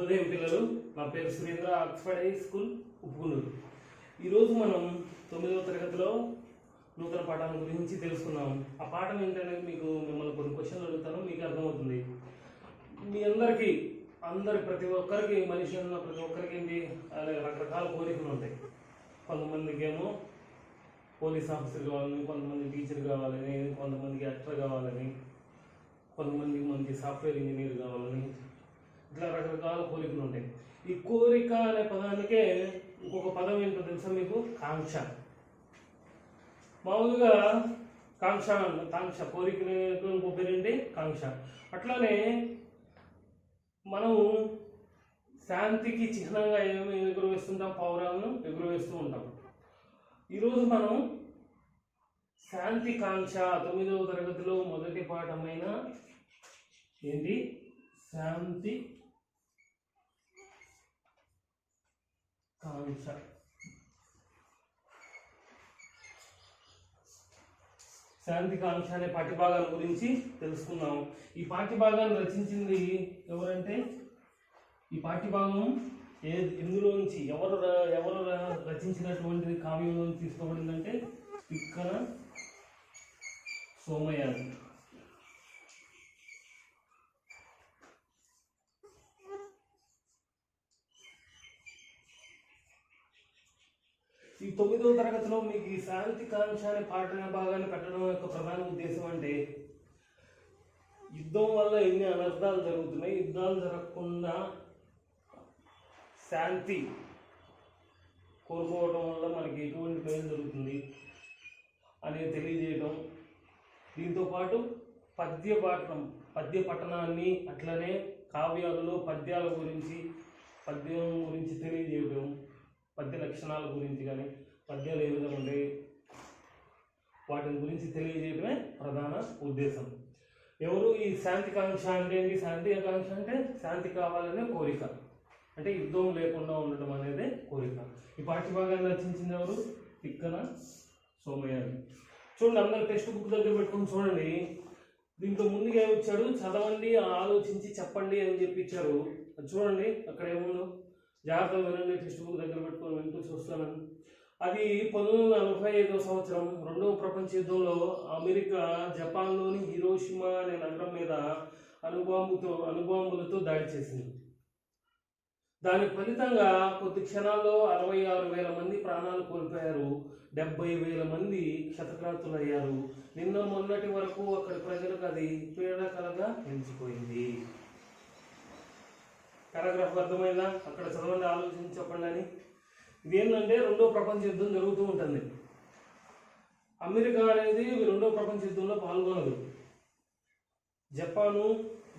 శుభోదయం పిల్లలు. నా పేరు Surendra, Oxford high school Uppugunduru. ఈరోజు మనం 9వ తరగతిలో నూతన పాఠాల గురించి తెలుసుకున్నాం. ఆ పాఠం ఏంటనేది మిమ్మల్ని కొన్ని క్వశ్చన్లు అడుగుతాను, మీకు అర్థమవుతుంది. మీ ప్రతి ఒక్కరికి మనిషి ఉన్న ప్రతి ఒక్కరికి ఏంటి రకరకాల కోరికలు ఉంటాయి. కొంతమందికి ఏమో పోలీస్ ఆఫీసర్ కావాలని, కొంతమంది టీచర్ కావాలని, కొంతమందికి యాక్టర్ కావాలని, కొంతమందికి మంచి సాఫ్ట్వేర్ ఇంజనీర్ కావాలని, ఇట్లా రకరకాల కోరికలు ఉంటాయి. ఈ కోరిక అనే పదానికే ఇంకొక పదం ఏంటో తెలుసా మీకు? కాంక్ష. మామూలుగా కాంక్ష కోరిక ఇంకో పేరేంటి? కాంక్ష. అట్లానే మనం శాంతికి చిహ్నంగా ఏమి ఎగురవేస్తుంటాం? పావురాలను ఎగురవేస్తూ ఉంటాం. ఈరోజు మనం శాంతి కాంక్ష 9వ తరగతిలో మొదటి పాఠమైన ఏంటి? శాంతి కాంక్ష. శాంతి కాంక్ష అనే పాఠ్యభాగాల గురించి తెలుసుకుందాం. ఈ పాఠ్యభాగాన్ని రచించింది ఎవరంటే, ఈ పాఠ్యభాగం ఎందులోంచి ఎవరు రచించినటువంటి కావ్యంలోంచి తీసుకోబడిందంటే తిక్కన సోమయాజి. ఈ 9వ తరగతిలో మీకు ఈ శాంతి కాంక్ష అనే పాఠ్య భాగాన్ని పెట్టడం యొక్క ప్రధాన ఉద్దేశం అంటే, యుద్ధం వల్ల ఎన్ని అనర్థాలు జరుగుతున్నాయి, యుద్ధాలు జరగకుండా శాంతి కోరుకోవడం వల్ల మనకి ఎటువంటి మేలు జరుగుతుంది అనేది తెలియజేయడం. దీంతోపాటు పద్య పఠనాన్ని, అట్లనే కావ్యాలలో పద్యం గురించి తెలియజేయడం, పద్య లక్షణాల గురించి కానీ పద్యాలు ఏ విధంగా ఉంటాయి వాటి గురించి తెలియజేయడమే ప్రధాన ఉద్దేశం. ఎవరు ఈ శాంతి కాంక్ష అంటే ఏంటి? శాంతి కాంక్ష అంటే శాంతి కావాలనే కోరిక, అంటే యుద్ధం లేకుండా ఉండటం అనేది కోరిక. ఈ పాఠ్యభాగాన్ని రచించింది ఎవరు? తిక్కన సోమయాజి. చూడండి, అందరు టెక్స్ట్ బుక్ దగ్గర పెట్టుకుని చూడండి. దీంట్లో ముందుగా ఏమిచ్చాడు? చదవండి, ఆలోచించి చెప్పండి అని చెప్పి ఇచ్చారు. చూడండి అక్కడ ఏముందో జాగ్రత్తగా వినండి. టెక్స్ట్ బుక్ దగ్గర పెట్టుకొని వింటూ చూస్తున్నాను. అది 1945వ సంవత్సరం 2వ ప్రపంచ యుద్ధంలో అమెరికా జపాన్లోని హిరోషిమా అనే నగరం మీద అణుబాంబులతో దాడి చేసింది. దాని ఫలితంగా కొద్ది క్షణాల్లో 66,000 మంది ప్రాణాలు కోల్పోయారు. 70,000 మంది క్షతగాత్రులయ్యారు. నిన్న మొన్నటి వరకు అక్కడి ప్రజలకు అది పీడకలగా నిలిచిపోయింది. పారాగ్రాఫ్ అర్థమైందా? అక్కడ చదవండి, ఆలోచించి చెప్పండి అని. ఇదేంటంటే 2వ ప్రపంచ యుద్ధం జరుగుతూ ఉంటుంది. అమెరికా అనేది 2వ ప్రపంచ యుద్ధంలో పాల్గొనదు.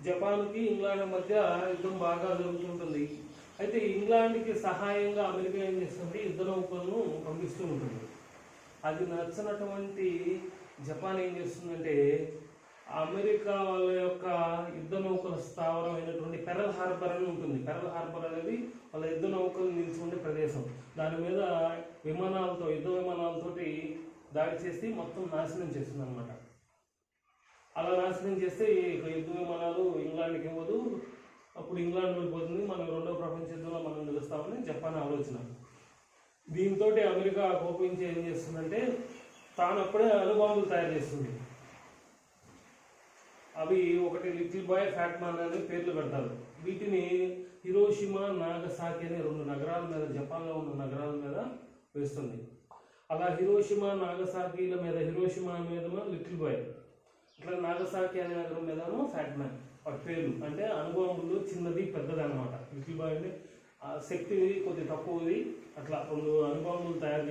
జపాన్కి ఇంగ్లాండ్ మధ్య యుద్ధం బాగా జరుగుతుంటుంది. అయితే ఇంగ్లాండ్కి సహాయంగా అమెరికా ఏం చేస్తుంది? యుద్ధ నౌకలను పంపిస్తూ ఉంటుంది. అది నచ్చినటువంటి జపాన్ ఏం చేస్తుందంటే, అమెరికా వాళ్ళ యొక్క యుద్ధ నౌకల స్థావరం అయినటువంటి పెరల్ హార్బర్ అని ఉంటుంది. పెరల్ హార్బర్ అనేది వాళ్ళ యుద్ధ నౌకలు నిలిచి ఉండే ప్రదేశం. దాని మీద యుద్ధ విమానాలతోటి దాడి చేసి మొత్తం నాశనం చేస్తుంది అనమాట. అలా నాశనం చేస్తే యుద్ధ విమానాలు ఇంగ్లాండ్కి ఇవ్వదు. అప్పుడు ఇంగ్లాండ్ వెళ్ళిపోతుంది. మనం 2వ ప్రపంచ యుద్ధంలో మనం నిలుస్తామని జపాన్ ఆలోచన. దీంతో అమెరికా కోపించి ఏం చేస్తుందంటే, తాను అప్పుడే అణుబాంబులు తయారు చేస్తుంది. అవి ఒకటి లిటిల్ బాయ్, ఫ్యాట్ మ్యాన్ అనే పేర్లు పెడతారు. వీటిని హిరోషిమా, నాగసాకి అనే 2 నగరాల మీద, జపాన్లో ఉన్న నగరాల మీద వేస్తుంది. అలా హిరోషిమా, నాగసాకిల మీద, హిరోషిమా మీద లిటిల్ బాయ్, అట్లా నాగసాకి అనే నగరం మీదను ఫ్యాట్ మ్యాన్. వాటి పేర్లు అంటే అణుబాంబులు చిన్నది పెద్దది అనమాట. లిటిల్ బాయ్ అంటే శక్తి కొద్ది తక్కువది, అట్లా 2 అణుబాంబులు తయారు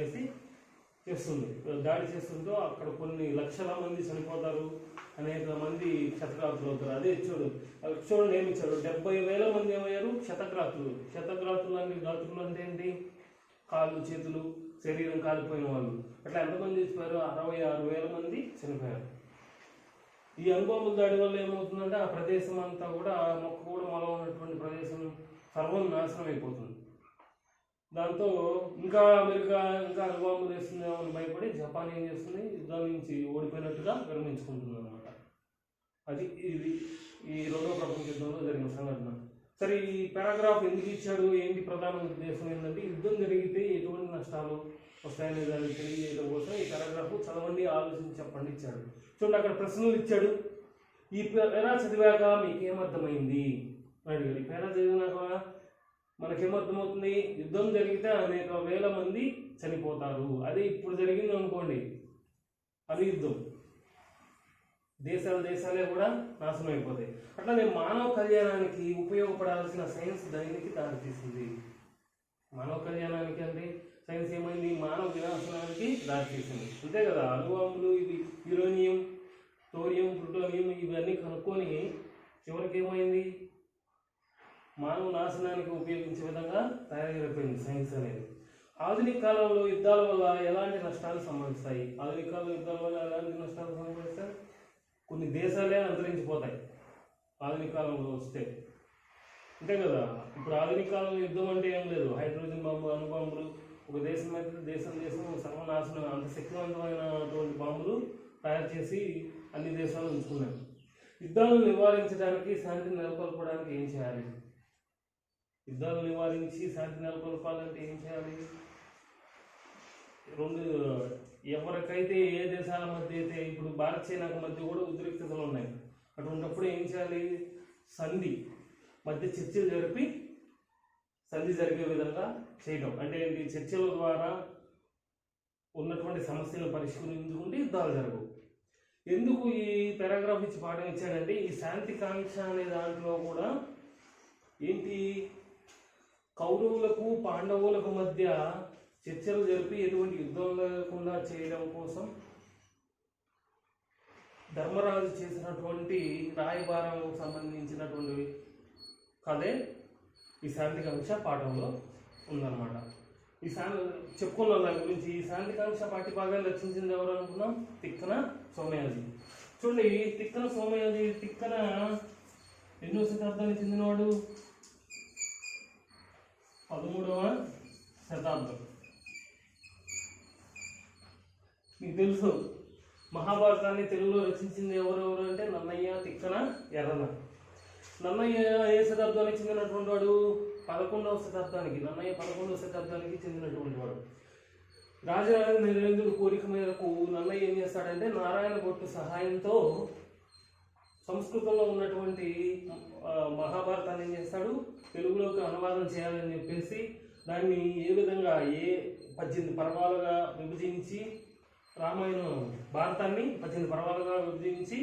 చేస్తుంది. దాడి చేస్తుందో అక్కడ కొన్ని లక్షల మంది చనిపోతారు, అనేక మంది క్షతగాత్రులు అవుతారు. అదే చూడండి ఏమి ఇచ్చాడు? 70,000 మంది ఏమయ్యారు? క్షతగాత్రులు. గాత్రులు అంటే ఏంటి? కాళ్ళు, చేతులు, శరీరం కాలిపోయిన వాళ్ళు. అట్లా ఎంతమంది చనిపోయారు? 66,000 మంది చనిపోయారు. ఈ అణుబాంబుల దాడి వల్ల ఏమవుతుందంటే, ఆ ప్రదేశం అంతా కూడా మొక్క కూడా మొల ఉన్నటువంటి ప్రదేశం సర్వం నాశనం అయిపోతుంది. దాంతో ఇంకా అమెరికా అణుబాంబులు వేస్తుందేమో అని భయపడి జపాన్ ఏం చేస్తుంది? యుద్ధం నుంచి ఓడిపోయినట్టుగా విరమించుకుంటుంది అనమాట. అది ఈ 2వ ప్రపంచ యుద్ధంలో జరిగిన సంఘటన. సరే, ఈ పారాగ్రాఫ్ ఎందుకు ఇచ్చాడు, ఏంటి ప్రధాన ఉద్దేశం ఏంటంటే యుద్ధం జరిగితే ఎటువంటి నష్టాలు వస్తాయనే దాన్ని తెలియజేయడం కోసం ఈ పారాగ్రాఫ్ చదవండి, ఆలోచించి చెప్పండి ఇచ్చాడు. చూడండి, అక్కడ ప్రశ్నలు ఇచ్చాడు. ఈ పేరా చదివాక మీకేమర్థమైంది అడిగాడు. ఈ పేరా చదివినాక మనకేమర్థమవుతుంది? యుద్ధం జరిగితే అనేక వేల మంది చనిపోతారు. అదే ఇప్పుడు జరిగింది అనుకోండి, అది యుద్ధం, దేశాలే కూడా నాశనం అయిపోతాయి. అట్లానే మానవ కళ్యాణానికి ఉపయోగపడాల్సిన సైన్స్ దానికి దారితీసింది. మానవ కళ్యాణానికి అంటే సైన్స్ ఏమైంది? మానవ వినాశనానికి దారితీసింది, అంతే కదా. అణుబాంబులు, ఇది యురేనియం, థోరియం, ప్లూటోనియం ఇవన్నీ కనుక్కొని చివరికి ఏమైంది? మానవ నాశనానికి ఉపయోగించే విధంగా తయారైపోయింది సైన్స్ అనేది. ఆధునిక కాలంలో యుద్ధాల వల్ల ఎలాంటి నష్టాలు సంభవిస్తాయి? ఆధునిక కాలంలో యుద్ధాల వల్ల ఎలాంటి నష్టాలు సంభవిస్తాయి? కొన్ని దేశాలే అంతరించిపోతాయి ఆధునిక కాలంలో వస్తే, అంతే కదా. ఇప్పుడు ఆధునిక కాలంలో యుద్ధం అంటే ఏం లేదు, హైడ్రోజన్ బాంబు, అణుబాంబులు, ఒక దేశం అయితే దేశం సర్వనాశనం, అంత శక్తివంతమైనటువంటి బాంబులు తయారు చేసి అన్ని దేశాలు ఉంచుకున్నాయి. యుద్ధాలను నివారించడానికి, శాంతిని నెలకొల్పడానికి ఏం చేయాలి? యుద్ధాలు నివారించి శాంతి నెలకొల్పాలంటే ఏం చేయాలి? ఎవరికైతే ఏ దేశాల మధ్య అయితే, ఇప్పుడు భారత్ చైనాకు మధ్య కూడా ఉద్రిక్తతలు ఉన్నాయి, అటువంటిప్పుడు ఏం చేయాలి? సంధి మధ్య చర్చలు జరిపి సంధి జరిగే విధంగా చేయడం. అంటే ఈ చర్చల ద్వారా ఉన్నటువంటి సమస్యలను పరిష్కరించుకుంటే యుద్ధాలు జరగవు. ఎందుకు ఈ పారాగ్రాఫ్ ఇచ్చి పాఠం ఇచ్చాడంటే, ఈ శాంతి కాంక్ష అనే దాంట్లో కూడా ఏంటి, కౌరవులకు పాండవులకు మధ్య చర్చలు జరిపి ఎటువంటి యుద్ధం లేకుండా చేయడం కోసం ధర్మరాజు చేసినటువంటి రాయబారం సంబంధించినటువంటి కథే ఈ శాంతికాంక్ష పాఠంలో ఉందన్నమాట. ఈ చెప్పుకున్నాం దాని గురించి. ఈ శాంతికాంక్ష పాఠ్యభాగాన్ని రచించింది ఎవరు అనుకున్నాం? తిక్కన సోమయాజి. చూడండి, తిక్కన సోమయాజి, తిక్కన ఎన్నో శతాబ్దానికి చెందినవాడు? 13వ శతాబ్దం. మీకు తెలుసు, మహాభారతాన్ని తెలుగులో రచించింది ఎవరెవరు అంటే నన్నయ్య, తిక్కన, ఎర్రన. నన్నయ్య ఏ శతాబ్దానికి చెందినటువంటి వాడు? 11వ శతాబ్దానికి. నన్నయ్య 11వ శతాబ్దానికి చెందినటువంటి వాడు. రాజరాజ నరేంద్రుడి కోరిక మేరకు నన్నయ్య ఏం చేస్తాడంటే, నారాయణ భట్టు సహాయంతో సంస్కృతంలో ఉన్నటువంటి మహాభారతాన్ని ఏం చేస్తాడు, తెలుగులోకి అనువాదం చేయాలని చెప్పేసి దాన్ని ఏ విధంగా 18 పర్వాలుగా విభజించి, రామాయణం భారతాన్ని 18 పర్వాలుగా విభజించి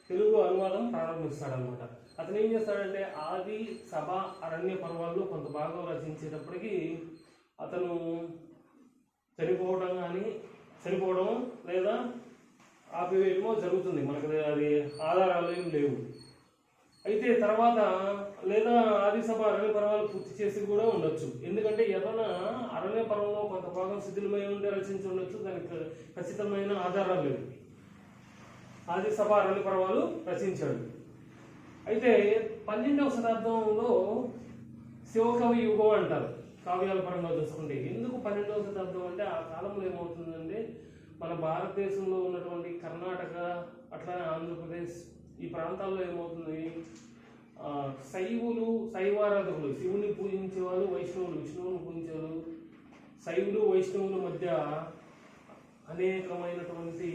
తెలుగు అనువాదం ప్రారంభిస్తాడనమాట. అతను ఏం చేస్తాడంటే, ఆది, సభ, అరణ్య పర్వాల్లో కొంత భాగం రచించేటప్పటికి అతను చనిపోవడం లేదా ఆపివేయడమో జరుగుతుంది. మనకు అది ఆధారాలు ఏం లేవు. అయితే తర్వాత లేదా ఆది సభ అరణ్య పర్వాలు పూర్తి చేసి కూడా ఉండొచ్చు. ఎందుకంటే ఏదైనా అరణ్య పర్వంలో కొంత భాగం శిథిలమై ఉండే రచించి ఉండొచ్చు, దానికి ఖచ్చితమైన ఆధారాలు లేవు. ఆది సభ అరణ్య పర్వాలు రచించాడు. అయితే 12వ శతాబ్దంలో శివకవి యుగం అంటారు కావ్యాల పరంగా చూసుకుంటే. ఎందుకు 12వ శతాబ్దం అంటే, ఆ కాలంలో ఏమవుతుందంటే, మన భారతదేశంలో ఉన్నటువంటి కర్ణాటక, అట్లానే ఆంధ్రప్రదేశ్ ఈ ప్రాంతాల్లో ఏమవుతుంది, శైవారాధకులు, శివుని పూజించే వాళ్ళు, వైష్ణవులు, విష్ణువుని పూజించేవాళ్ళు, శైవులు వైష్ణవుల మధ్య అనేకమైనటువంటి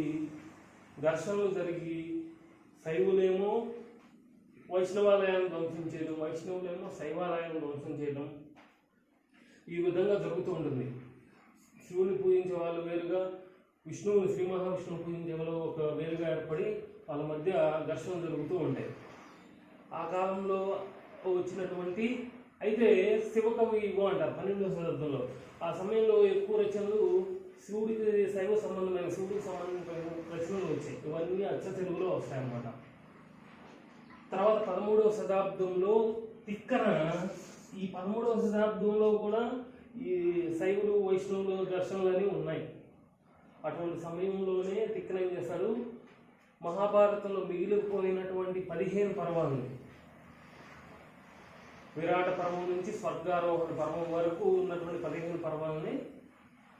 ఘర్షణలు జరిగి, శైవులేమో వైష్ణవాలయాన్ని ధ్వంసం చేయడం, వైష్ణవులేమో శైవాలయాన్ని ధ్వంసం చేయడం, ఈ విధంగా జరుగుతూ ఉంటుంది. శివుని పూజించే వాళ్ళు వేరుగా, విష్ణువుని, శ్రీ మహావిష్ణువు పూజించే వాళ్ళు ఒక వేరుగా ఏర్పడి వాళ్ళ మధ్య ఘర్షణలు జరుగుతూ ఉంటాయి. ఆ కాలంలో వచ్చినటువంటి, అయితే శివకవి యుగం అంటారు 12వ శతాబ్దంలో. ఆ సమయంలో ఎక్కువ రచనలు శివుడికి శైవ సంబంధమైన, శివుడికి సంబంధించిన రచనలు వచ్చాయి. ఇవన్నీ అచ్చ తెలుగులో వస్తాయన్నమాట. తర్వాత 13వ శతాబ్దంలో తిక్కన, ఈ 13వ శతాబ్దంలో కూడా ఈ శైవులు వైష్ణవులు ఘర్షణలు ఉన్నాయి. అటువంటి సమయంలోనే తిక్కన ఏం చేస్తాడు, మహాభారతంలో మిగిలిపోయినటువంటి 15 పర్వాలని, విరాట పర్వం నుంచి స్వర్గారోహణ పర్వం వరకు ఉన్నటువంటి 15 పర్వాలని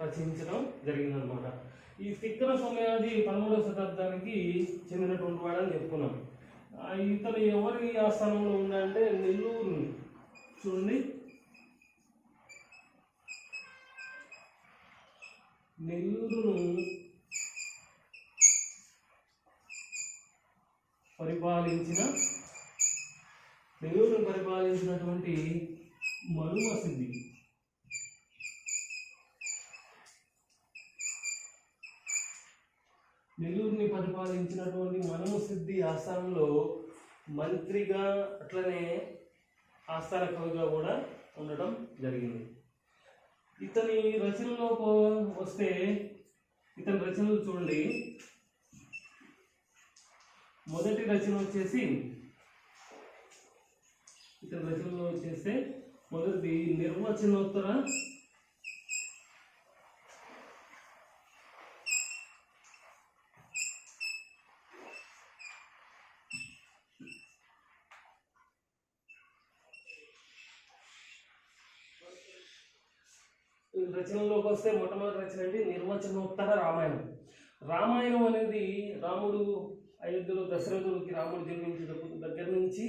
రచించడం జరిగిందనమాట. ఈ తిక్కన సోమయాజి 13వ శతాబ్దానికి చెందినటువంటి వాడని చెప్పుకున్నాం. ఇతను ఎవరి ఆస్థానంలో ఉన్నాడంటే, చూడండి, నెల్లూరును పరిపాలించినటువంటి మనుమ సిద్ధి. నెల్లూరుని పరిపాలించినటువంటి మనుమ సిద్ధి ఆస్థానంలో మంత్రిగా అట్లనే ఆస్థాన కవిగా కూడా ఉండటం జరిగింది. ఇతని రచనలో వస్తే ఇతని రచనలు చూడండి, మొదటి రచన వచ్చేసి ఇతని రచనలో వచ్చేస్తే మొదటిది నిర్వచనోత్తర రచనలోకి వస్తే మొట్టమొదటి రచన అంటే నిర్వచనోత్తర రామాయణం. రామాయణం అనేది రాముడు అయోధ్యలో దశరథుడికి రాముడు జన్మించేటప్పుడు దగ్గర నుంచి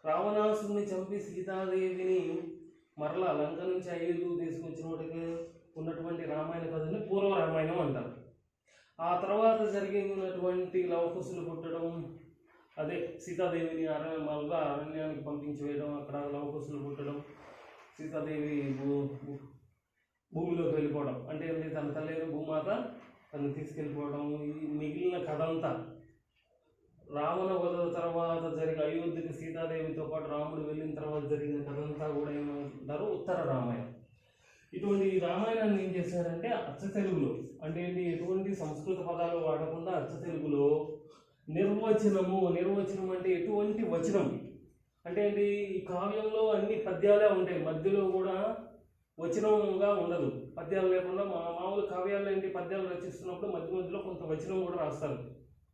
రావణాసుని చంపి సీతాదేవిని మరలా లంక నుంచి అయోధ్యకు తీసుకొచ్చినప్పటికీ ఉన్నటువంటి రామాయణ కథని పూర్వ రామాయణం అంటారు. ఆ తర్వాత జరిగినటువంటి లవకుశులు పుట్టడం, అదే సీతాదేవిని అరణ్యానికి పంపించి వేయడం, అక్కడ లవకుశులు పుట్టడం, సీతాదేవి భూమిలోకి వెళ్ళిపోవడం, అంటే తన తల్లి భూమాత తను తీసుకెళ్ళిపోవడం, ఈ మిగిలిన కథ అంతా రావణ వధ తర్వాత జరిగిన అయోధ్యకి సీతాదేవితో పాటు రాముడు వెళ్ళిన తర్వాత జరిగిన కథ అంతా కూడా ఏమంటారు ఉత్తర రామాయణం. ఇటువంటి రామాయణాన్ని ఏం చేశారంటే అచ్చ తెలుగులో, అంటే ఏంటి, ఎటువంటి సంస్కృత పదాలు వాడకుండా అచ్చ తెలుగులో నిర్వచనం అంటే ఎటువంటి వచనం అంటే ఏంటి, ఈ కావ్యంలో అన్ని పద్యాలే ఉంటాయి, మధ్యలో కూడా వచనంగా ఉండదు. పద్యాలు లేకుండా మామూలు కావ్యాలు ఏంటి, పద్యాలు రచిస్తున్నప్పుడు మధ్యలో కొంత వచనం కూడా రాస్తారు,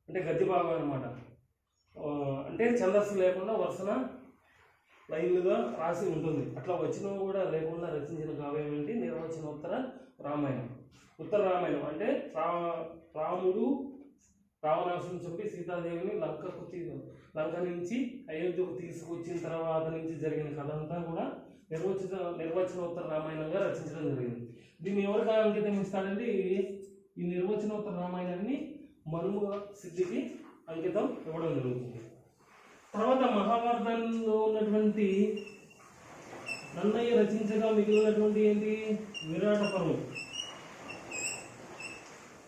అంటే గద్య భాగం అనమాట. అంటే ఛందస్సు లేకుండా వరుసన లైన్లుగా రాసి ఉంటుంది. అట్లా వచనం కూడా లేకుండా రచించిన కావ్యం ఏంటి, నిర్వచనోత్తర రామాయణం. ఉత్తర రామాయణం అంటే రాముడు రావణాసుని చంపి సీతాదేవిని లంక నుంచి అయోధ్యకు తీసుకొచ్చిన తర్వాత నుంచి జరిగిన కథ అంతా కూడా నిర్వచనోత్తర రామాయణంగా రచించడం జరిగింది. దీన్ని ఎవరికి అంకితం ఇస్తాడంటే ఈ నిర్వచనోత్తర రామాయణాన్ని మనుమ సిద్ధికి అంకితం ఇవ్వడం జరుగుతుంది. తర్వాత మహాభారతంలో ఉన్నటువంటి నన్నయ్య రచించగా మిగిలినటువంటి ఏంటి, విరాట పర్వం.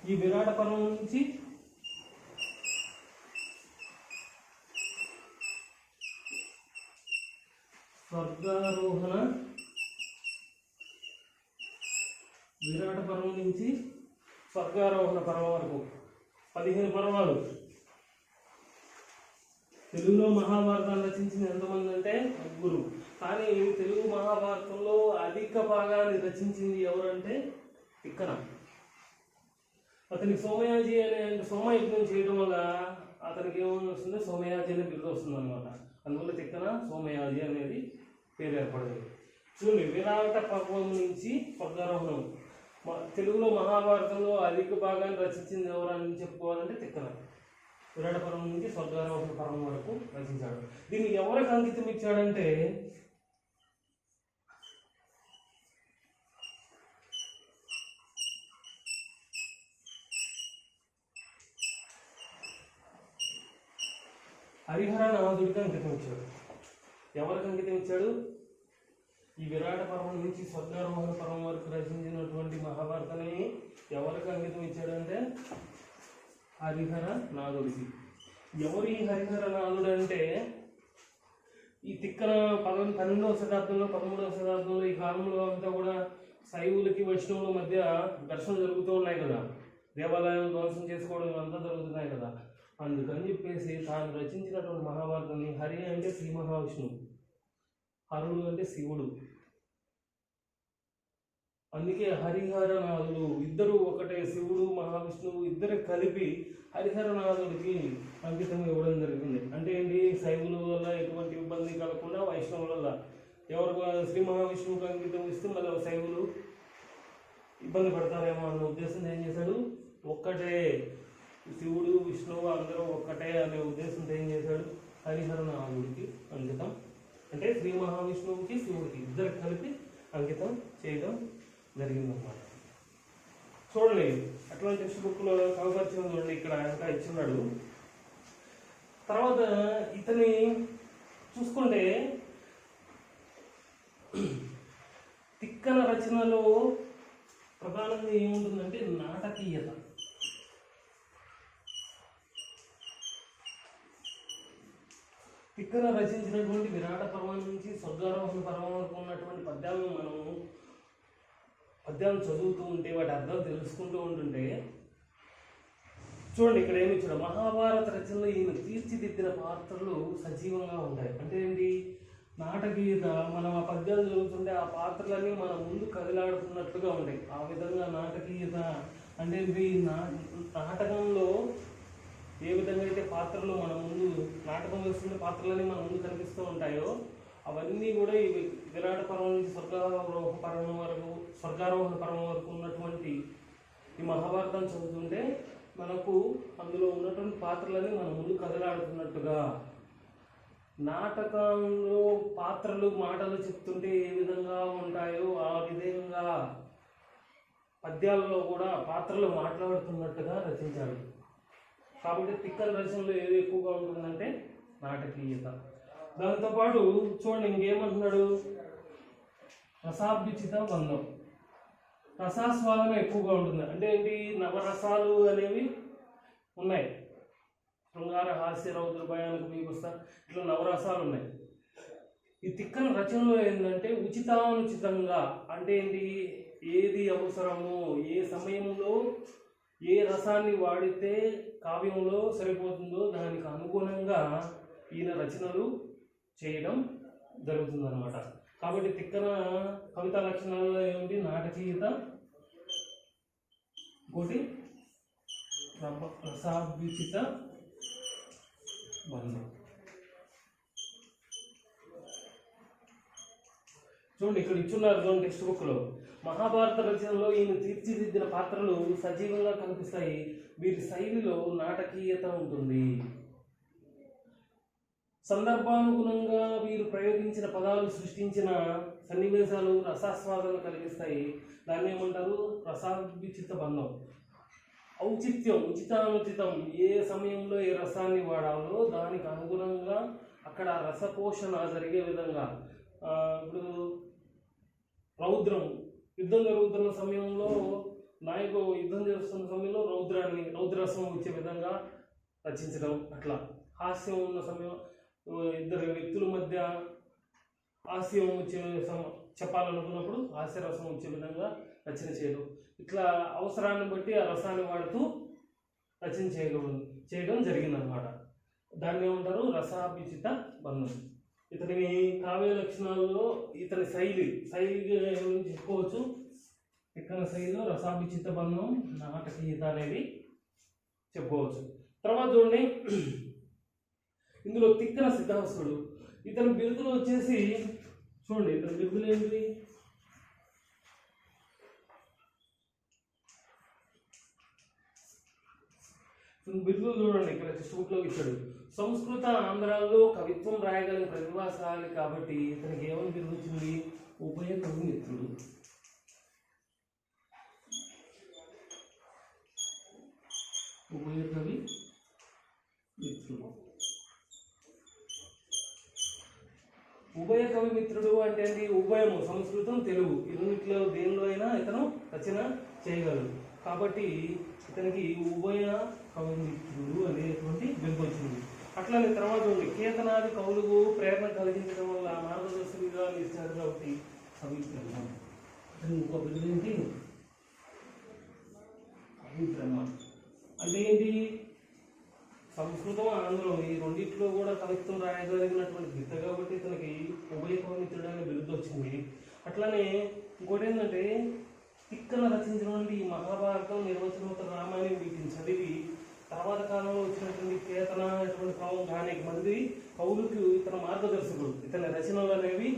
ఈ విరాట పర్వం నుంచి స్వర్గారోహణ, విరాట పర్వం నుంచి స్వర్గారోహణ పర్వం వరకు 15 పర్వాలు. తెలుగులో మహాభారతాన్ని రచించిన ఎంతమంది అంటే 3. కానీ తెలుగు మహాభారతంలో అధిక భాగాన్ని రచించింది ఎవరంటే తిక్కన. అతనికి సోమయాజి అనే సోమయజ్ఞం చేయడం వల్ల అతనికి ఏమని వస్తుంది, సోమయాజి అనే బిరుదు వస్తుంది అనమాట. అందువల్ల తిక్కన సోమయాజి అనేది పేరు ఏర్పడింది. చూడండి, విరాట పర్వం నుంచి స్వర్గారోహణం. తెలుగులో మహాభారతంలో అధిక భాగాన్ని రచించింది ఎవరని చెప్పుకోవాలంటే తిక్కన. విరాట పర్వం నుంచి స్వర్గారోహణ పర్వం వరకు రచించాడు. దీన్ని ఎవరికి అంకితం ఇచ్చాడంటే హరిహరనాథుడికి అంకితం ఇచ్చాడు. ఎవరికి అంకితం ఇచ్చాడు? ఈ విరాట పర్వం నుంచి స్వర్గారోహణ పర్వం వరకు రచించినటువంటి మహాభారతాన్ని ఎవరికి అంకితం ఇచ్చాడంటే హరిహరనాథుడికి. ఎవరు ఈ హరిహరనాథుడు అంటే, ఈ తిక్కన 12వ శతాబ్దంలో 13వ శతాబ్దంలో ఈ కాలంలో అంతా కూడా శైవులకి వైష్ణవుల మధ్య ఘర్షణ జరుగుతూ ఉన్నాయి కదా, దేవాలయం ధ్వంసం చేసుకోవడం అంతా జరుగుతున్నాయి కదా. అందుకని చెప్పేసి తాను రచించినటువంటి మహాభారతాన్ని, హరి అంటే శ్రీ మహావిష్ణువు, హరుడు అంటే శివుడు, అందుకే హరిహరనాథుడు ఇద్దరు ఒకటే, శివుడు మహావిష్ణువు ఇద్దరు కలిపి హరిహరనాథుడికి అంకితం ఇవ్వడం జరిగింది. అంటే ఏంటి, శైవుల వల్ల ఎటువంటి ఇబ్బంది కలగకుండా వైష్ణవుల వల్ల ఎవరు శ్రీ మహావిష్ణువుకి అంకితం ఇస్తే మళ్ళీ శైవులు ఇబ్బంది పడతారేమో అన్న ఉద్దేశంతో ఏం చేశాడు, ఒక్కటే శివుడు విష్ణువు అందరూ ఒక్కటే అనే ఉద్దేశంతో ఏం చేశాడు, హరిహరనాథుడికి అంకితం అంటే శ్రీ మహావిష్ణువుకి శివుడికి ఇద్దరికి కలిపి అంకితం చేయడం జరిగిందన్నమాట. చూడండి అట్లాంటి టెక్స్ట్ బుక్లో కవపరిచయం చూడండి, ఇక్కడ ఇంకా ఇచ్చున్నాడు. తర్వాత ఇతని చూసుకుంటే తిక్కన రచనలో ప్రధానంగా ఏముంటుందంటే నాటకీయత. తిక్కన రచించినటువంటి విరాట పర్వం నుంచి స్వర్గారోహణ పర్వం వరకు ఉన్నటువంటి పద్యాలను చదువుతూ ఉంటే వాటి అర్థం తెలుసుకుంటూ ఉంటుంటే చూడండి ఇక్కడ ఏమి ఇచ్చాడు, మహాభారత రచనలో ఈయన తీర్చిదిద్దిన పాత్రలు సజీవంగా ఉంటాయి. అంటే ఏంటి, నాటకీయత. మనం ఆ పద్యాలు చదువుతుంటే ఆ పాత్రలన్నీ మన ముందు కదిలాడుతున్నట్లుగా ఉంటాయి. ఆ విధంగా నాటకీయత అంటే నాటకంలో ఏ విధంగా అయితే పాత్రలు మన ముందు నాటకం వేస్తుంటే పాత్రలన్నీ మన ముందు కనిపిస్తూ ఉంటాయో అవన్నీ కూడా ఈ విరాట పర్వం నుంచి స్వర్గారోహణ పర్వం వరకు ఉన్నటువంటి ఈ మహాభారతం చదువుతుంటే మనకు అందులో ఉన్నటువంటి పాత్రలన్నీ మన ముందు కదలాడుతున్నట్టుగా, నాటకంలో పాత్రలు మాటలు చెప్తుంటే ఏ విధంగా ఉంటాయో ఆ విధంగా పద్యాలలో కూడా పాత్రలు మాట్లాడుతున్నట్టుగా రచించాడు. కాబట్టి తిక్కన రచనలో ఏది ఎక్కువగా ఉంటుందంటే నాటకీయత. దాంతోపాటు చూడండి ఇంకేమంటున్నాడు, రసాభ్యుచిత బంధం, రసాస్వాదన ఎక్కువగా ఉంటుంది. అంటే ఏంటి, నవరసాలు అనేవి ఉన్నాయి. శృంగార, హాస్య, రౌద్ర, భయానక, బీభత్స ఇట్లా నవరసాలు ఉన్నాయి. ఈ తిక్కన రచనలో ఏంటంటే ఉచితానుచితంగా, అంటే ఏంటి, ఏది అవసరమో ఏ సమయంలో ఏ రసాన్ని వాడితే కావ్యంలో సరిపోతుందో దానికి అనుగుణంగా ఈయన రచనలు చేయడం జరుగుతుందన్నమాట. కాబట్టి తిక్కన కవితా లక్షణాలలో ఏమిటి, నాటకీయత, ఇంకోటి రసాభ్యుచిత బంధం. చూడండి ఇక్కడ ఇచ్చున్నారు చూడండి టెక్స్ట్ బుక్లో, మహాభారత రచనలో ఈయన తీర్చిదిద్దిన పాత్రలు సజీవంగా కనిపిస్తాయి. వీరి శైలిలో నాటకీయత ఉంటుంది. సందర్భానుగుణంగా వీరు ప్రయోగించిన పదాలు సృష్టించిన సన్నివేశాలు రసాస్వాదన కలిగిస్తాయి. దాన్ని ఏమంటారు, రసాభ్యుచిత బంధం. ఔచిత్యం, ఉచితానుచితం, ఏ సమయంలో ఏ రసాన్ని వాడాలో దానికి అనుగుణంగా అక్కడ రసపోషణ జరిగే విధంగా. ఇప్పుడు రౌద్రం, యుద్ధం జరుగుతున్న సమయంలో నాయకుడు యుద్ధం చేస్తున్న సమయంలో రౌద్రరసం వచ్చే విధంగా రచించడం. అట్లా హాస్యం ఉన్న సమయం, ఇద్దరు వ్యక్తుల మధ్య హాస్యం వచ్చే చెప్పాలనుకున్నప్పుడు హాస్యరసం వచ్చే విధంగా రచన చేయడం. ఇట్లా అవసరాన్ని బట్టి ఆ రసాన్ని వాడుతూ రచన చేయడం జరిగిందనమాట. దాన్ని ఏమంటారు, రసాభ్యుచిత బంధం. ఇతని కావ్య లక్షణాల్లో ఇతని శైలి గురించి చెప్పుకోవచ్చు. తిక్కన శైలిలో రసాభ్యుచిత బంధం, నాటకీయత అనేది చెప్పుకోవచ్చు. తర్వాత చూడండి ఇందులో తిక్కన సిద్ధాంసుడు. ఇతని బిరుదులు వచ్చేసి చూడండి, ఇతని బిరుదులు ఏంటి, బిరుదులు చూడండి ఇక్కడ టెక్స్ట్బుక్లో ఇచ్చాడు. సంస్కృత ఆంధ్రాల్లో కవిత్వం రాయగలిగిన ప్రతిభాశాలి కాబట్టి ఇతనికి ఏమని బిరుదు వచ్చింది, ఉభయ కవి మిత్రుడు. ఉభయ కవి మిత్రుడు. ఉభయ కవి మిత్రుడు అంటే ఏంటి, ఉభయము సంస్కృతం తెలుగు ఇన్నిట్లో దేనిలో అయినా ఇతను రచన చేయగలడు. కాబట్టి ఇతనికి ఉభయ కవి మిత్రుడు అనేటువంటి బిరుదు వచ్చింది. అట్లానే తర్వాత ఉంది, కేతనాది కవులకు ప్రేరణ కలిగించడం వల్ల మార్గదర్శకులుగా నిలిచారు కాబట్టి కవిబ్రహ్మ. ఇంకో బిరుదు ఏంటి, కవిబ్రహ్మ అంటే ఏంటి, సంస్కృతం ఆంధ్రం ఈ రెండింటిలో కూడా కవిత్వం రాయగలిగినటువంటి గిత్త కాబట్టి ఇతనికి ఉభయ కవిమిత్రుడు అనే బిరుదు వచ్చింది. అట్లానే ఇంకోటి ఏంటంటే తిక్కన రచించినటువంటి ఈ మహాభారతం, నిర్వచనోత్తర రామాయణం వీటిని చదివి తర్వాత కాలంలో వచ్చినటువంటి కేతన అటువంటి అనేక మంది కవులకు ఇతర మార్గదర్శకులు. ఇతని రచనలు అనేవి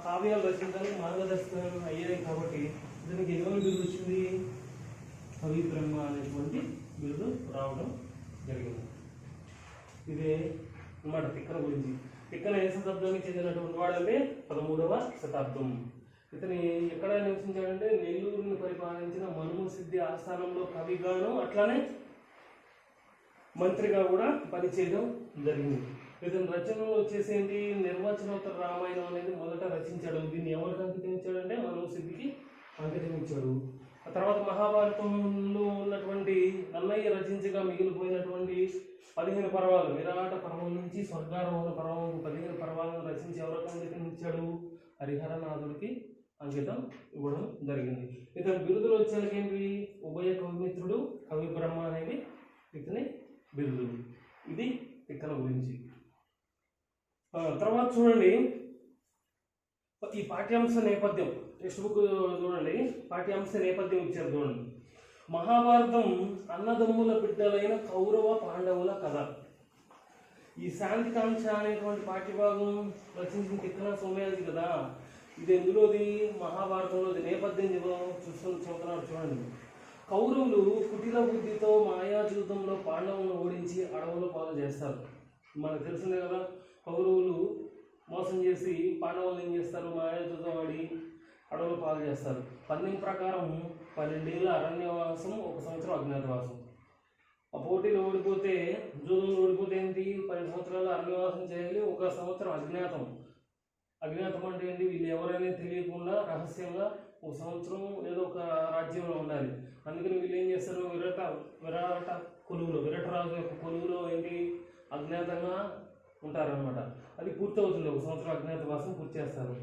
కావ్యాలు రచించడానికి మార్గదర్శకం అయ్యాయి కాబట్టి ఇతనికి ఏమైనా బిరుదు వచ్చింది, కవిబ్రహ్మ అనేటువంటి బిరుదు రావడం జరిగింది. ఇదే అన్నమాట తిక్కన గురించి. తిక్కన ఏ శతాబ్దానికి చెందినటువంటి వాడంటే 13వ శతాబ్దం. ఇతని ఎక్కడ నివసించాడంటే నెల్లూరుని పరిపాలించిన మనుమ సిద్ధి ఆస్థానంలో కవిగాను అట్లానే మంత్రిగా కూడా పనిచేయడం జరిగింది. ఇతని రచనలు వచ్చేసి ఏంటి, నిర్వచనోత్తర రామాయణం అనేది మొదట రచించాడు. దీన్ని ఎవరికి అంకితం ఇచ్చాడంటే మనుమ సిద్ధికి అంకితం ఇచ్చాడు. ఆ తర్వాత మహాభారతంలో ఉన్నటువంటి నన్నయ్య రచించగా మిగిలిపోయినటువంటి 15 పర్వాలు, విరాట పర్వం నుంచి స్వర్గారోహణ పర్వం 15 పర్వాలను రచించి ఎవరికి అంకితం ఇచ్చాడు, హరిహరనాథుడికి అంకితం ఇవ్వడం జరిగింది. ఇతని బిరుదులు వచ్చేంటి, ఉభయ కవిమిత్రుడు, కవి బ్రహ్మ అనేవి ఇతని బిరుదులు. ఇది తిక్కన గురించి. తర్వాత చూడండి ఈ పాఠ్యాంశ నేపథ్యం, టెక్స్ట్ బుక్ చూడండి, పాఠ్యాంశ నేపథ్యం ఇచ్చారు చూడండి. మహాభారతం అన్నదమ్ముల బిడ్డలైన కౌరవ పాండవుల కథ. ఈ శాంతికాంక్ష అనేటువంటి పాఠ్యభాగం రచించిన తిక్కన సోమయాజి కదా. ఇది ఎందులోది, మహాభారతంలోది. నేపథ్యం చూస్తున్నాడు చూడండి. కౌరవులు కుటిల బుద్ధితో మాయాజూతంలో పాండవులను ఓడించి అడవులో పాలు చేస్తారు. మనకు తెలిసిందే కదా, కౌరవులు మోసం చేసి పాండవులు ఏం చేస్తారు, మాయాజూతం ఆడి అడవులు పాలు చేస్తారు. పన్నిం ప్రకారం 12 ఏళ్ళ అరణ్యవాసం, 1 సంవత్సరం అజ్ఞాతవాసం. ఆ పోటీలు ఓడిపోతే, జూదంలో ఓడిపోతే ఏంటి, 12 సంవత్సరాలు అరణ్యవాసం చేయాలి, 1 సంవత్సరం అజ్ఞాతం. అజ్ఞాతం అంటే ఏంటి, వీళ్ళు ఎవరైనా తెలియకుండా రహస్యంగా 1 సంవత్సరం ఏదో ఒక రాజ్యంలో ఉండాలి. అందుకని వీళ్ళు ఏం చేస్తారు, విరాట కొలువులో, విరాటరాజు యొక్క కొలువులో ఏంటి అజ్ఞాతంగా ఉంటారనమాట. అది పూర్తవుతుంది, 1 సంవత్సరం అజ్ఞాతవాసం పూర్తి చేస్తారు.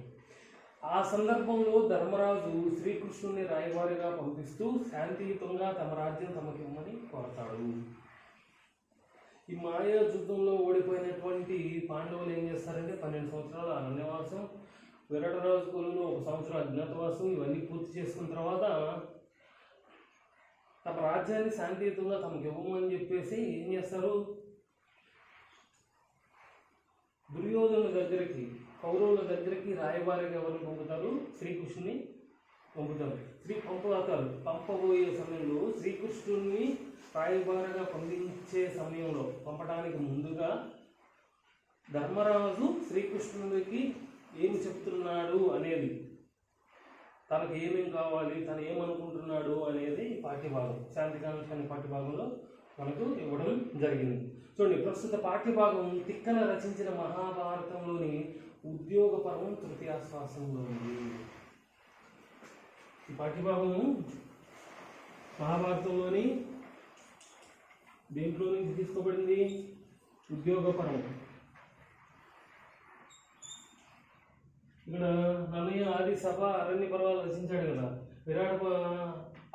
ఆ సందర్భంలో ధర్మరాజు శ్రీకృష్ణుని రాయబారిగా పంపిస్తూ శాంతియుతంగా తమ రాజ్యం తమకిమ్మని కోరతాడు. ఈ మాయా యుద్ధంలో ఓడిపోయినటువంటి పాండవులు ఏం చేస్తారంటే 12 సంవత్సరాల అరణ్యవాసం, విరాటరాజు కొలువులో 1 సంవత్సరం అజ్ఞాతవాసం, ఇవన్నీ పూర్తి చేసుకున్న తర్వాత తమ రాజ్యాన్ని శాంతియుతంగా తమకు ఇవ్వమని చెప్పేసి ఏం చేస్తారు, దుర్యోధను దగ్గరికి, కౌరవుల దగ్గరికి రాయబారిగా ఎవరిని పంపుతారు, శ్రీకృష్ణుని పంపుతారు. పంపబోయే సమయంలో శ్రీకృష్ణుని రాయబారిగా పంపించే సమయంలో, పంపడానికి ముందుగా ధర్మరాజు శ్రీకృష్ణుడికి ఏమి చెప్తున్నాడు అనేది, తనకు ఏమేమి కావాలి, తను ఏమనుకుంటున్నాడు అనేది పాఠ్యభాగం, శాంతికాంక్ష అనే పాఠ్యభాగంలో మనకు ఇవ్వడం జరిగింది. చూడండి, ప్రస్తుత పాఠ్యభాగం తిక్కన రచించిన మహాభారతంలోని ఉద్యోగ పర్వం తృతీయాశ్వాసంలో ఉంది. ఈ పాఠ్యభాగము మహాభారతంలోని దేంట్లో నుంచి తీసుకోబడింది, ఉద్యోగ పర్వం. ఇక్కడ నన్నయ్య ఆది సభ అరణ్య పర్వాలు రచించాడు కదా.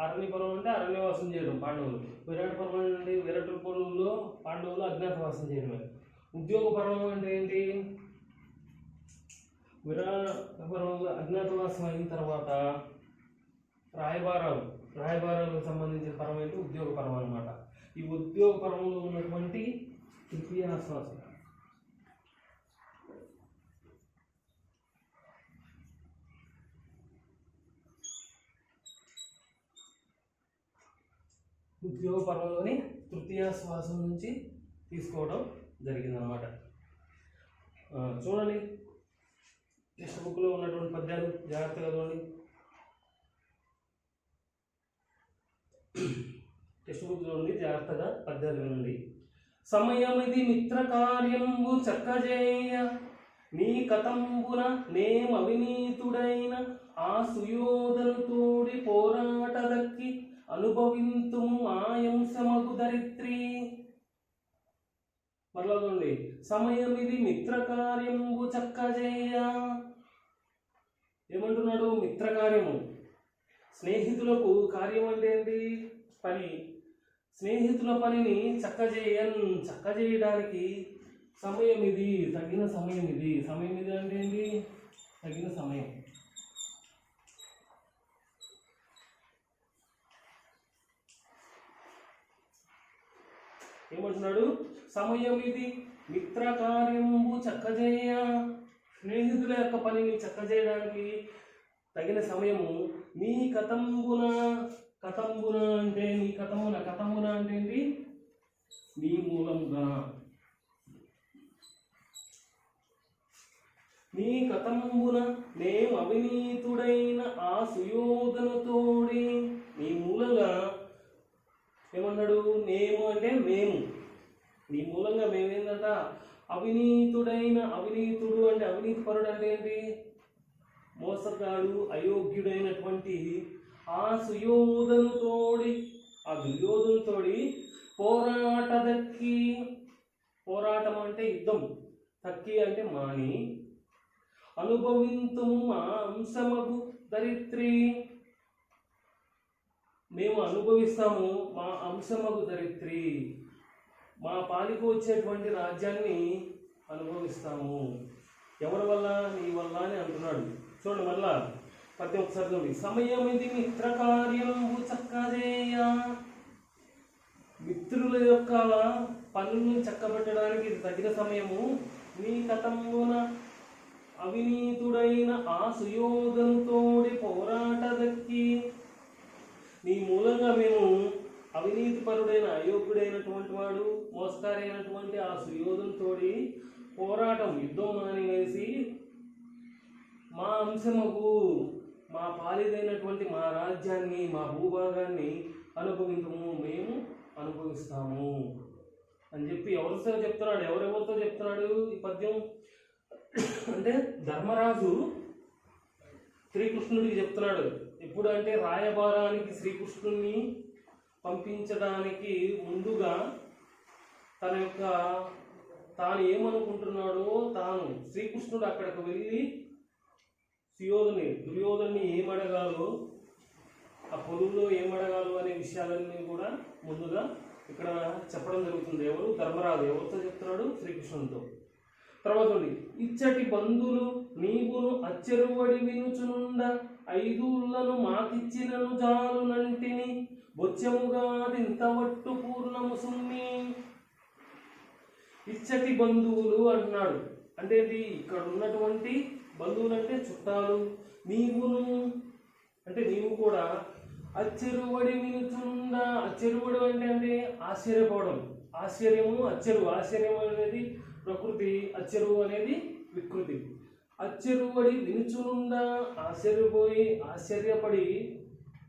అరణ్య పర్వం అంటే అరణ్యవాసం చేయడం పాండవులు, విరాట పర్వం అంటే విరాట పొలంలో పాండవులు అజ్ఞాతవాసం చేయడమే. ఉద్యోగ పర్వం అంటే ఏంటి, విరాట పర్వంలో అజ్ఞాతవాసం అయిన తర్వాత రాయబారాలకు సంబంధించిన పర్వం ఏంటి, ఉద్యోగ పర్వం అనమాట. ఈ ఉద్యోగ పర్వంలో ఉన్నటువంటి తృతీయాశ్వాసం, ఉద్యోగ పర్వంలోని తృతీయాశ్వాసం నుంచి తీసుకోవడం జరిగిందనమాట. చూడండి, టెక్స్ట్ బుక్లో ఉన్నటువంటి పద్యాలు జాగ్రత్తగా చూడండి. టెక్స్ట్ బుక్ చూడండి, జాగ్రత్తగా పద్యాలు వినండి. సమయమిది మిత్ర కార్యంబు చక్కజేయ, నీ కతంబున నేమవినీతుడైన ఆ సుయోధను తోడి పోరాట దక్కి అనుభవింతుము ఆయంసమగు దరిత్రి. మరలా చూడండి, సమయమిది మిత్ర కార్యంబు చక్కజేయ. ఏమంటున్నాడు, మిత్రకార్యము, స్నేహితులకు కార్యం అంటే ఏంటి, పని. స్నేహితుల పనిని చక్కజేయడానికి సమయం ఇది, తగిన సమయం ఇది. సమయం ఇది అంటే ఏంటి, తగిన సమయం. ఏమంటున్నాడు, సమయం ఇది మిత్ర కార్యంబు చక్కజేయ, స్నేహితుల యొక్క పనిని చక్కజేయడానికి తగిన సమయము. నీ కతంబున అంటే నీ కతమున అంటే ఏంటి, నీ మూలంగా. నీ కతంబున నేము అవినీతుడైన ఆ సుయోధనుతోడి. నీ మూలంగా ఏమన్నాడు? నేము అంటే మేము. నీ మూలంగా మేమేందంట? అవినీతుడైన, అవినీతుడు అంటే అవినీతి పరుడు అంటే ఏంటి? మోసగాడు, అయోగ్యుడైనటువంటి ఆ సుయోధనుతోడి, ఆ దుర్యోధనుతోడి పోరాట దక్కి. పోరాటం అంటే యుద్ధం, తక్కి అంటే మాని. అనుభవింతుము మా అంశమగు దరిత్రి. మేము అనుభవిస్తాము మా అంశమగు దరిత్రి, మా పాలికి వచ్చేటువంటి రాజ్యాన్ని అనుభవిస్తాము. ఎవరి వల్ల? నీ వల్ల అని అంటున్నాడు. చూడండి మళ్ళా ప్రతి ఒక్కసారి చూడండి. సమయం ఇది మిత్ర కార్యంబు చక్కజేయ. మిత్రుల యొక్క పనులను చక్కబెట్టడానికి ఇది తగిన సమయము. నీ కతంబున అవినీతుడైన ఆ సుయోధనుతోడి పోరాట దక్కి. నీ మూలంగా మేము అవినీతిపరుడైన, అయోగ్యుడైనటువంటి వాడు, మోసకారైనటువంటి ఆ సుయోధనుతోడి పోరాటం, యుద్ధం మానివేసి మా అంశమగు, మా పాలిదైనటువంటి మా రాజ్యాన్ని, మా భూభాగాన్ని అనుభవించము, మేము అనుభవిస్తాము అని చెప్పి ఎవరితో చెప్తున్నాడు? ఎవరెవరితో చెప్తున్నాడు ఈ పద్యం అంటే? ధర్మరాజు శ్రీకృష్ణుడికి చెప్తున్నాడు. ఎప్పుడు అంటే రాయబారానికి శ్రీకృష్ణుడిని పంపించడానికి ముందుగా తన యొక్క తాను ఏమనుకుంటున్నాడో, తాను శ్రీకృష్ణుడు అక్కడికి వెళ్ళి దుర్యోధన్ని ఏమడగాలో, ఆ పొలువులో ఏమడగాలో అనే విషయాలన్నీ కూడా ముందుగా ఇక్కడ చెప్పడం జరుగుతుంది. ఎవరు? ధర్మరాజు. ఎవరితో చెప్తున్నాడు? శ్రీకృష్ణుడితో. తర్వాత ఇచ్చటి బంధులు నీవును అచ్చెరువడి వినుచునుండ, ఐదుళ్లను మాకిచ్చినను జాలునంటిని, బొచ్చెముగా దింతవట్టు పూర్ణము సుమ్మి. ఇచ్చటి బంధువులు అంటున్నాడు. అంటే ఇక్కడ ఉన్నటువంటి బంధువులు అంటే చుట్టాలు. నీవును అంటే నీవు కూడా అచ్చెరువడి వినుచునుండ. అచ్చెరువడు అంటే ఆశ్చర్యపోవడం. ఆశ్చర్యము, అచ్చెరువు. ఆశ్చర్యం అనేది ప్రకృతి, అచ్చెరువు అనేది వికృతి. అచ్చెరువడి వినుచునుండా, ఆశ్చర్యపడి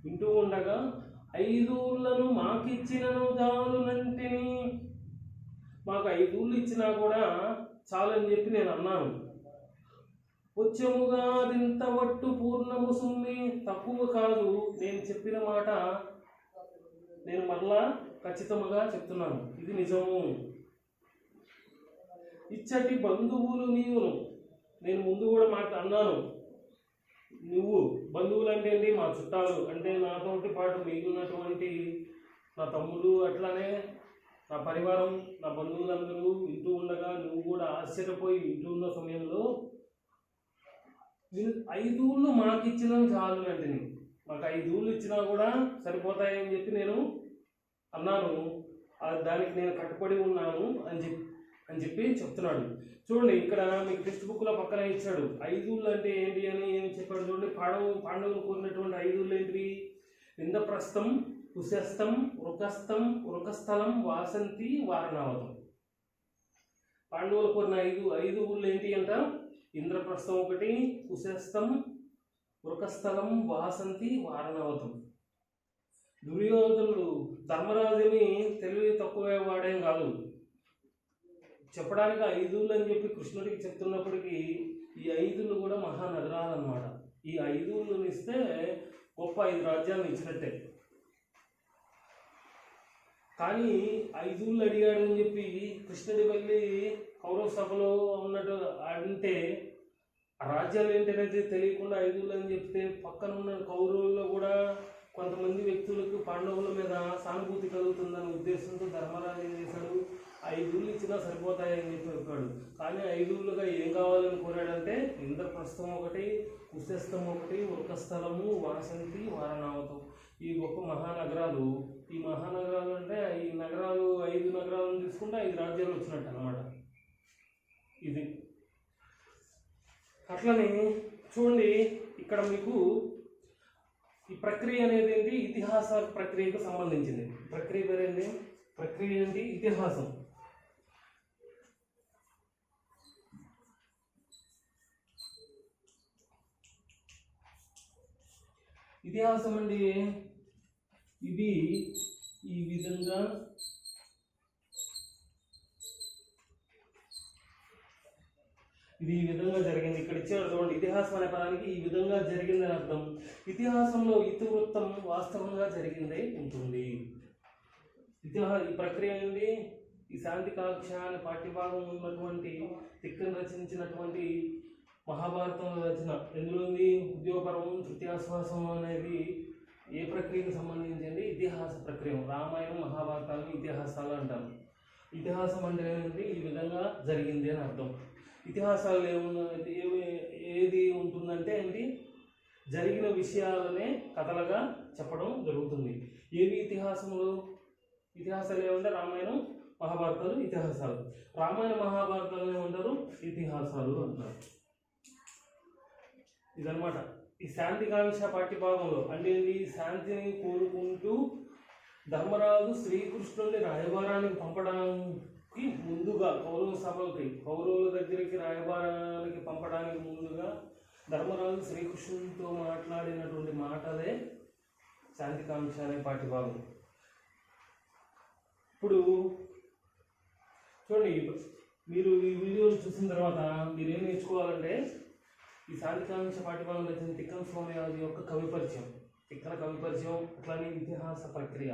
వింటూ ఉండగా, ఐదుళ్లను మాకిచ్చినను చాలునంటిని. మాకు 5 ఊళ్ళు ఇచ్చినా కూడా చాలని చెప్పి నేను అన్నాను. వచ్చముగా దింతవట్టు పూర్ణము సుమ్మి. తక్కువ కాదు, నేను చెప్పిన మాట నేను మరలా ఖచ్చితంగా చెప్తున్నాను, ఇది నిజము. ఇచ్చటి బంధువులు నీవును. నేను ముందు కూడా మాట అన్నాను. నువ్వు బంధువులు అంటే ఏంటి? మా చుట్టాలు. అంటే నాతోటి పాటు మిగిలినటువంటి నా తమ్ముడు, అట్లానే నా పరివారం, నా బంధువులందరూ వింటూ ఉండగా నువ్వు కూడా ఆశ్చర్యపోయి వింటూ ఉన్న సమయంలో 5 ఊళ్ళు మాకు ఇచ్చిన చాలు అంటే, మాకు 5 ఊళ్ళు ఇచ్చినా కూడా సరిపోతాయని చెప్పి నేను అన్నాను. దానికి నేను కట్టుబడి ఉన్నాను అని చెప్పి చెప్తున్నాడు. చూడండి ఇక్కడ మీకు టెక్స్ట్ బుక్లో పక్కన ఇచ్చాడు. 5 ఊళ్ళు అంటే ఏంటి అని ఏమి చెప్పాడు చూడండి. పాండవులు కోరినటువంటి 5 ఊళ్ళు ఏంటివి? ఇంద్రప్రస్థం, కుశస్థం, వృకస్థలం, వాసంతి, వారణావతం. పాండవులు కోరిన 5 ఊళ్ళు ఏంటి అంట? ఇంద్రప్రస్థం ఒకటి, కుశస్థం, వృకస్థలం, వాసంతి, వారణావతం. దుర్యోధనుడు ధర్మరాజుని తెలివి తక్కువ వాడేం కాదు. చెప్పడానికి 5 ఊళ్ళు అని చెప్పి కృష్ణుడికి చెప్తున్నప్పటికీ ఈ 5 ఊళ్ళు కూడా మహానగరాలు అన్నమాట. ఈ 5 ఊళ్ళని ఇస్తే గొప్ప 5 రాజ్యాలను ఇచ్చినట్టే. కానీ 5 ఊళ్ళు అడిగాడు అని చెప్పి కృష్ణుడి వెళ్ళి కౌరవ సభలో ఉన్నట్టు అంటే ఆ రాజ్యాలు ఏంటనేది తెలియకుండా 5 ఊళ్ళు అని చెప్తే పక్కన ఉన్న కౌరవుల్లో కూడా కొంతమంది వ్యక్తులకు పాండవుల మీద సానుభూతి కలుగుతుందనే ఉద్దేశంతో ధర్మరాజు ఏం చేశాడు? 5 ఊళ్ళు ఇచ్చినా సరిపోతాయని చెప్పి చెప్పాడు. కానీ 5 ఊళ్ళుగా ఏం కావాలని కోరాడంటే ఇంద్రప్రస్థం ఒకటి, కుశస్థం ఒకటి, వృకస్థలము, వాసంతి, వారణావతం. ఈ గొప్ప మహానగరాలు. ఈ మహానగరాలు అంటే ఈ నగరాలు 5 నగరాలను తీసుకుంటే 5 రాజ్యాలు వచ్చినట్టు అన్నమాట. ఇది అట్లనే చూడండి ఇక్కడ మీకు ఈ ప్రక్రియ అనేది ఏంటి? ఇతిహాస ప్రక్రియకు సంబంధించింది. ప్రక్రియ పేరేంటి? ప్రక్రియ ఏంటి? ఇతిహాసం. ఇతిహాసం అంటే ఇది ఈ విధంగా జరిగింది. ఇక్కడ ఇచ్చాడు చూడండి, ఇతిహాసం అనే పదానికి ఈ విధంగా జరిగిందని అర్థం. ఇతిహాసంలో ఇతివృత్తం వాస్తవంగా జరిగిందే ఉంటుంది. ఈ ప్రక్రియ ఏంటి? ఈ శాంతికాంక్ష అనే పాఠ్యభాగం ఉన్నటువంటి తిక్కను రచించినటువంటి మహాభారతం రచన ఎందులో ఉంది? ఉద్యోగపర్వం, తృతీయాశ్వాసం అనేది ఏ ప్రక్రియకు సంబంధించింది? ఇతిహాస ప్రక్రియ. రామాయణం, మహాభారతాలు ఇతిహాసాలు అంటారు. ఇతిహాసం అంటే ఏంటి? ఈ విధంగా జరిగింది అని అర్థం. ఇతిహాసాలు ఏది ఉంటుందంటే ఏంటి? జరిగిన విషయాలనే కథలుగా చెప్పడం జరుగుతుంది. ఏవి ఇతిహాసాలు ఏమంటే రామాయణం, మహాభారతాలు ఇతిహాసాలు. రామాయణ మహాభారతాలు ఏమంటారు? ఇతిహాసాలు అంటారు. ఇదనమాట ఈ శాంతికాంక్ష పాఠ్యభాగంలో. అంటే ఏంటి? శాంతిని కోరుకుంటూ ధర్మరాజు శ్రీకృష్ణుని రాయబారానికి పంపడానికి ముందుగా కౌరవుల దగ్గరికి రాయబారానికి పంపడానికి ముందుగా ధర్మరాజు శ్రీకృష్ణునితో మాట్లాడినటువంటి మాటలే శాంతికాంక్ష అనే పాఠ్యభాగం. ఇప్పుడు చూడండి, మీరు ఈ వీడియోలు చూసిన తర్వాత మీరు ఏం నేర్చుకోవాలంటే, ఈ శాంతికాంక్ష పాఠ్యభాగం రచన తిక్కన సోమయాజు యొక్క కవి పరిచయం, తిక్కన కవి పరిచయం, అట్లానే ఇతిహాస ప్రక్రియ,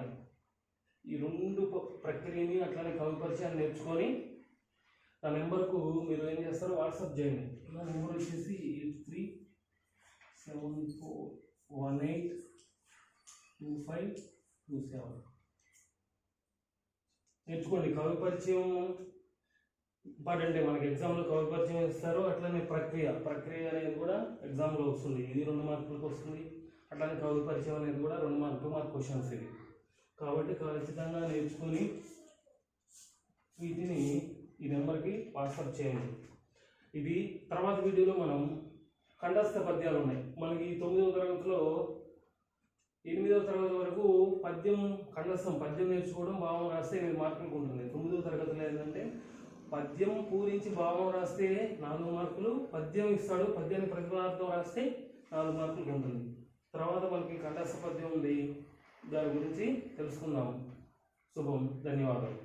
ఈ రెండు ప్రక్రియని అట్లానే కవి పరిచయాన్ని నేర్చుకొని నా నెంబర్కు మీరు ఏం చేస్తారు? వాట్సాప్ చేయండి. నా నెంబర్ వచ్చేసి 8374182527. నేర్చుకోండి. కవి పరిచయం ఇంపార్టెంటే, మనకి ఎగ్జామ్లో కవి పరిచయం ఇస్తారు. అట్లనే ప్రక్రియ అనేది కూడా ఎగ్జామ్లో వస్తుంది. ఇది 2 మార్కులకు వస్తుంది. అట్లానే కవి పరిచయం అనేది కూడా 2 మార్క్, 2 మార్క్ క్వశ్చన్స్ ఇది. కాబట్టి ఖచ్చితంగా నేర్చుకొని వీటిని ఈ నెంబర్కి వాట్సాప్ చేయండి. ఇది తర్వాత వీడియోలో మనం కంఠస్థ పద్యాలు ఉన్నాయి. మనకి 9వ తరగతిలో 8వ తరగతి వరకు పద్యం నేర్చుకోవడం, భావం రాస్తే 8 మార్కులకు ఉంటుంది. 9వ తరగతిలో ఏంటంటే పద్యం పూరించి భావం రాస్తే 4 మార్కులు, పద్యం ఇస్తాడు, పద్యాన్ని ప్రతిపాదన రాస్తే 4 మార్కులకు ఉంటుంది. తర్వాత మనకి కంఠస్థ పద్యం ఉంది, దాని గురించి తెలుసుకుందాం. శుభం, ధన్యవాదాలు.